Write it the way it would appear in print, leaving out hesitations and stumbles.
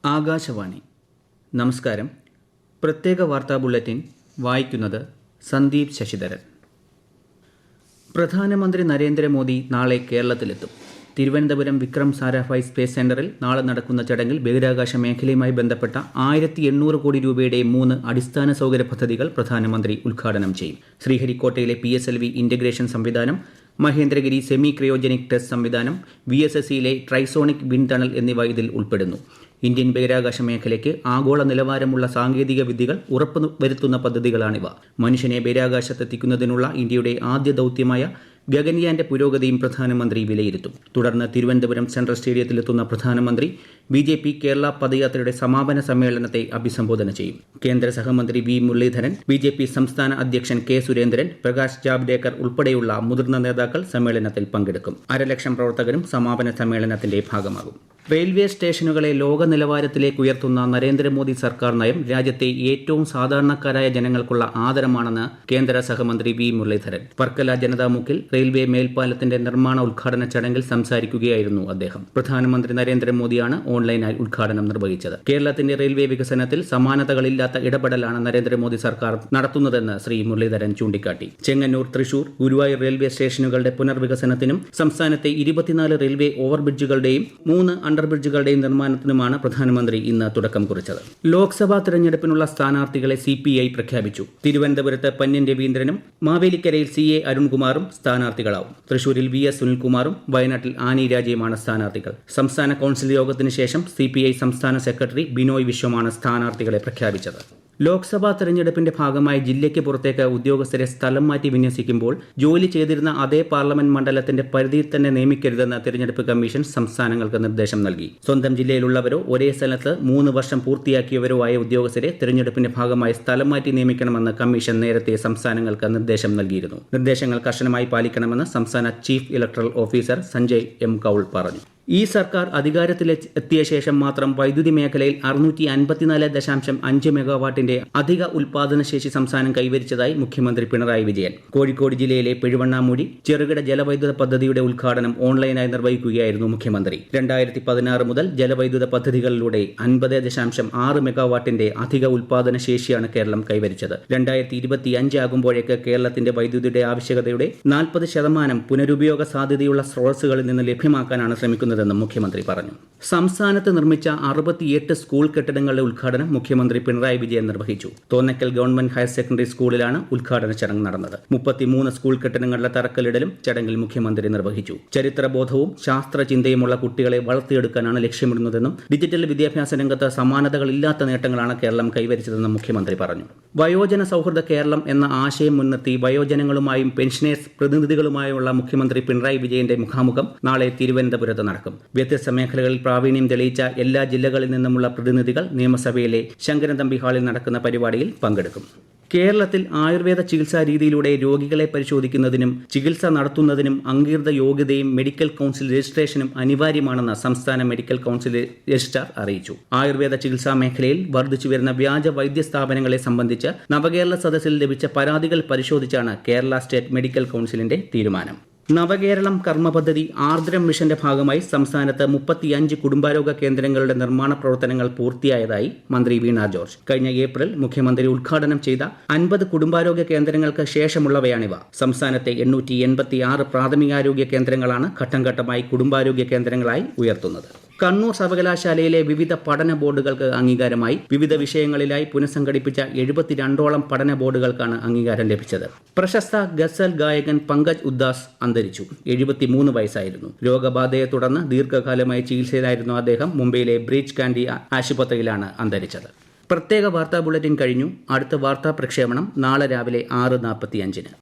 ആകാശവാണി. നമസ്കാരം. പ്രത്യേക വാർത്താ ബുള്ളറ്റിൻ വായിക്കുന്നത് സന്ദീപ് ശശിധരൻ. പ്രധാനമന്ത്രി നരേന്ദ്രമോദി നാളെ കേരളത്തിലെത്തും. തിരുവനന്തപുരം വിക്രം സാരാഭായ് സ്പേസ് സെന്ററിൽ നാളെ നടക്കുന്ന ചടങ്ങിൽ ബഹിരാകാശ മേഖലയുമായി ബന്ധപ്പെട്ട 1800 കോടി രൂപയുടെ 3 അടിസ്ഥാന സൗകര്യ പദ്ധതികൾ പ്രധാനമന്ത്രി ഉദ്ഘാടനം ചെയ്യും. ശ്രീഹരിക്കോട്ടയിലെ PSLV ഇന്റഗ്രേഷൻ സംവിധാനം, മഹേന്ദ്രഗിരി സെമി ക്രയോജനിക് ടെസ്റ്റ് സംവിധാനം, VSSCയിലെ ട്രൈസോണിക് വിൻഡ് ടണൽ എന്നിവ ഇതിൽ ഉൾപ്പെടുന്നു. ഇന്ത്യൻ ബഹിരാകാശ മേഖലയ്ക്ക് ആഗോള നിലവാരമുള്ള സാങ്കേതിക വിദ്യകൾ ഉറപ്പുവരുത്തുന്ന പദ്ധതികളാണിവ. മനുഷ്യനെ ബഹിരാകാശത്തെത്തിക്കുന്നതിനുള്ള ഇന്ത്യയുടെ ആദ്യ ദൌത്യമായ ഗഗൻയാന്റെ പുരോഗതിയും പ്രധാനമന്ത്രി വിലയിരുത്തും. തുടർന്ന് തിരുവനന്തപുരം സെൻട്രൽ സ്റ്റേഡിയത്തിലെത്തുന്ന പ്രധാനമന്ത്രി BJP കേരള പദയാത്രയുടെ സമാപന സമ്മേളനത്തെ അഭിസംബോധന ചെയ്യും. കേന്ദ്ര സഹമന്ത്രി V. മുരളീധരൻ, BJP സംസ്ഥാന അധ്യക്ഷൻ K. സുരേന്ദ്രൻ, പ്രകാശ് ജാവ്ദേക്കർ ഉൾപ്പെടെയുള്ള മുതിർന്ന നേതാക്കൾ സമ്മേളനത്തിൽ പങ്കെടുക്കും. 1,00,000 പ്രവർത്തകരും സമാപന സമ്മേളനത്തിന്റെ ഭാഗമാകും. റെയിൽവേ സ്റ്റേഷനുകളെ ലോക നിലവാരത്തിലേക്ക് ഉയർത്തുന്ന നരേന്ദ്രമോദി സർക്കാർ നയം രാജ്യത്തെ ഏറ്റവും സാധാരണക്കാരായ ജനങ്ങൾക്കുള്ള ആദരമാണെന്ന് കേന്ദ്ര സഹമന്ത്രി V. മുരളീധരൻ. വർക്കല ജനതാമുക്കിൽ റെയിൽവേ മേൽപ്പാലത്തിന്റെ നിർമ്മാണ ഉദ്ഘാടന ചടങ്ങിൽ സംസാരിക്കുകയായിരുന്നു അദ്ദേഹം. പ്രധാനമന്ത്രി നരേന്ദ്രമോദിയാണ് ഓൺലൈനായി ഉദ്ഘാടനം നിർവഹിച്ചത്. കേരളത്തിന്റെ റെയിൽവേ വികസനത്തിൽ സമാനതകളില്ലാത്ത ഇടപെടലാണ് നരേന്ദ്രമോദി സർക്കാർ നടത്തുന്നതെന്ന് ശ്രീ മുരളീധരൻ ചൂണ്ടിക്കാട്ടി. ചെങ്ങന്നൂർ, തൃശൂർ, ഗുരുവായൂർ റെയിൽവേ സ്റ്റേഷനുകളുടെ പുനർവികസനത്തിനും സംസ്ഥാനത്തെ 24 റെയിൽവേ ഓവർബ്രിഡ്ജുകളുടെയും 3 അണ്ടർബ്രിഡ്ജുകളുടെയും നിർമ്മാണത്തിനുമാണ് പ്രധാനമന്ത്രി ഇന്ന് തുടക്കം കുറിച്ചത്. ലോക്സഭാ തെരഞ്ഞെടുപ്പിനുള്ള സ്ഥാനാർത്ഥികളെ CPI പ്രഖ്യാപിച്ചു. തിരുവനന്തപുരത്ത് പന്ന്യൻ രവീന്ദ്രനും മാവേലിക്കരയിൽ CA അരുൺകുമാറും സ്ഥാനാർത്ഥികളാവും. തൃശൂരിൽ VS സുനിൽകുമാറും വയനാട്ടിൽ ആനി രാജയുമാണ് സ്ഥാനാർത്ഥികൾ. സംസ്ഥാന കൌൺസിൽ യോഗത്തിന് ശേഷം CPI സംസ്ഥാന സെക്രട്ടറി ബിനോയ് വിശ്വമാണ് സ്ഥാനാർത്ഥികളെ പ്രഖ്യാപിച്ചത്. ലോക്സഭാ തെരഞ്ഞെടുപ്പിന്റെ ഭാഗമായി ജില്ലയ്ക്ക് പുറത്തേക്ക് ഉദ്യോഗസ്ഥരെ സ്ഥലം മാറ്റി വിന്യസിക്കുമ്പോൾ ജോലി ചെയ്തിരുന്ന അതേ പാർലമെന്റ് മണ്ഡലത്തിന്റെ പരിധിയിൽ തന്നെ നിയമിക്കരുതെന്ന് തെരഞ്ഞെടുപ്പ് കമ്മീഷൻ സംസ്ഥാനങ്ങൾക്ക് നിർദ്ദേശം നൽകി. സ്വന്തം ജില്ലയിലുള്ളവരോ ഒരേ സ്ഥലത്ത് 3 വർഷം പൂർത്തിയാക്കിയവരോ ആയ ഉദ്യോഗസ്ഥരെ തെരഞ്ഞെടുപ്പിന്റെ ഭാഗമായി സ്ഥലം മാറ്റി നിയമിക്കണമെന്ന് കമ്മീഷൻ നേരത്തെ സംസ്ഥാനങ്ങൾക്ക് നിർദ്ദേശം നൽകിയിരുന്നു. നിർദ്ദേശങ്ങൾ കർശനമായി പാലിക്കണമെന്ന് സംസ്ഥാന chief electoral officer Sanjay M. കൌൾ പറഞ്ഞു. ഈ സർക്കാർ അധികാരത്തിലെത്തിയ ശേഷം മാത്രം വൈദ്യുതി മേഖലയിൽ 654.5 മെഗാവാട്ടിന്റെ അധിക ഉൽപാദനശേഷി സംസ്ഥാനം കൈവരിച്ചതായി മുഖ്യമന്ത്രി പിണറായി വിജയൻ. കോഴിക്കോട് ജില്ലയിലെ പെഴുവണ്ണാമൂടി ചെറുകിട ജലവൈദ്യുത പദ്ധതിയുടെ ഉദ്ഘാടനം ഓൺലൈനായി നിർവഹിക്കുകയായിരുന്നു മുഖ്യമന്ത്രി. 2016 മുതൽ ജലവൈദ്യുത പദ്ധതികളിലൂടെ 50.6 മെഗാവാട്ടിന്റെ അധിക ഉൽപാദനശേഷിയാണ് കേരളം കൈവരിച്ചത്. 2025 ആകുമ്പോഴേക്ക് കേരളത്തിന്റെ വൈദ്യുതിയുടെ ആവശ്യകതയുടെ 40% പുനരുപയോഗ സാധ്യതയുള്ള സ്രോതസ്സുകളിൽ നിന്ന് ലഭ്യമാക്കാനാണ് ശ്രമിക്കുന്നത് െന്നും മുഖ്യമന്ത്രി പറഞ്ഞു. സംസ്ഥാനത്ത് നിർമ്മിച്ച 68 സ്കൂൾ കെട്ടിടങ്ങളുടെ ഉദ്ഘാടനം മുഖ്യമന്ത്രി പിണറായി വിജയൻ നിർവഹിച്ചു. തോന്നക്കൽ ഗവൺമെന്റ് ഹയർ സെക്കൻഡറി സ്കൂളിലാണ് ഉദ്ഘാടന ചടങ്ങ് നടന്നത്. 33 സ്കൂൾ കെട്ടിടങ്ങളുടെ തറക്കല്ലിടലും ചടങ്ങിൽ മുഖ്യമന്ത്രി നിർവഹിച്ചു. ചരിത്രബോധവും ശാസ്ത്രചിന്തയുമുള്ള കുട്ടികളെ വളർത്തിയെടുക്കാനാണ് ലക്ഷ്യമിടുന്നതെന്നും ഡിജിറ്റൽ വിദ്യാഭ്യാസ രംഗത്ത് സമാനതകളില്ലാത്ത നേട്ടങ്ങളാണ് കേരളം കൈവരിച്ചതെന്നും മുഖ്യമന്ത്രി പറഞ്ഞു. വയോജന സൗഹൃദ കേരളം എന്ന ആശയം മുൻനിർത്തി വയോജനങ്ങളുമായും പെൻഷനേഴ്സ് പ്രതിനിധികളുമായുള്ള മുഖ്യമന്ത്രി പിണറായി വിജയന്റെ മുഖാമുഖം നാളെ തിരുവനന്തപുരത്ത് നടക്കും. വ്യത്യസ്ത മേഖലകളിൽ പ്രാവീണ്യം തെളിയിച്ച എല്ലാ ജില്ലകളിൽ നിന്നുമുള്ള പ്രതിനിധികൾ നിയമസഭയിലെ ശങ്കരൻതമ്പി ഹാളിൽ നടക്കുന്ന പരിപാടിയിൽ പങ്കെടുക്കും. കേരളത്തിൽ ആയുർവേദ ചികിത്സാ രീതിയിലൂടെ രോഗികളെ പരിശോധിക്കുന്നതിനും ചികിത്സ നടത്തുന്നതിനും അംഗീകൃത യോഗ്യതയും മെഡിക്കൽ കൌൺസിൽ രജിസ്ട്രേഷനും അനിവാര്യമാണെന്ന് സംസ്ഥാന മെഡിക്കൽ കൌൺസിൽ രജിസ്ട്രാർ അറിയിച്ചു. ആയുർവേദ ചികിത്സാ മേഖലയിൽ വർദ്ധിച്ചുവരുന്ന വ്യാജ വൈദ്യസ്ഥാപനങ്ങളെ സംബന്ധിച്ച് നവകേരള സദസ്സിൽ ലഭിച്ച പരാതികൾ പരിശോധിച്ചാണ് കേരള സ്റ്റേറ്റ് മെഡിക്കൽ കൌൺസിലിന്റെ തീരുമാനം. നവകേരളം കർമ്മ പദ്ധതി ആർദ്രം മിഷന്റെ ഭാഗമായി സംസ്ഥാനത്ത് 35 കുടുംബാരോഗ്യ കേന്ദ്രങ്ങളുടെ നിർമ്മാണ പ്രവർത്തനങ്ങൾ പൂർത്തിയായതായി മന്ത്രി വീണ ജോർജ്. കഴിഞ്ഞ ഏപ്രിൽ മുഖ്യമന്ത്രി ഉദ്ഘാടനം ചെയ്ത 50 കുടുംബാരോഗ്യ കേന്ദ്രങ്ങൾക്ക് ശേഷമുള്ളവയാണിവ. സംസ്ഥാനത്തെ 886 പ്രാഥമികാരോഗ്യ കേന്ദ്രങ്ങളാണ് ഘട്ടം ഘട്ടമായി കുടുംബാരോഗ്യ കേന്ദ്രങ്ങളായി ഉയർത്തുന്നത്. കണ്ണൂർ സർവകലാശാലയിലെ വിവിധ പഠന ബോർഡുകൾക്ക് അംഗീകാരമായി. വിവിധ വിഷയങ്ങളിലായി പുനഃസംഘടിപ്പിച്ച 72ഓളം പഠന ബോർഡുകൾക്കാണ് അംഗീകാരം ലഭിച്ചത്. പ്രശസ്ത ഗസൽ ഗായകൻ പങ്കജ് ഉദ്ദാസ് അന്തരിച്ചു. 73 വയസ്സായിരുന്നു. രോഗബാധയെ തുടർന്ന് ദീർഘകാലമായി ചികിത്സയിലായിരുന്ന അദ്ദേഹം മുംബൈയിലെ ബ്രീച്ച് കാൻഡി ആശുപത്രിയിലാണ് അന്തരിച്ചത്. പ്രത്യേക വാർത്താ ബുള്ളറ്റിൻ കഴിഞ്ഞു. അടുത്ത വാർത്താ പ്രക്ഷേപണം നാളെ രാവിലെ 6:45.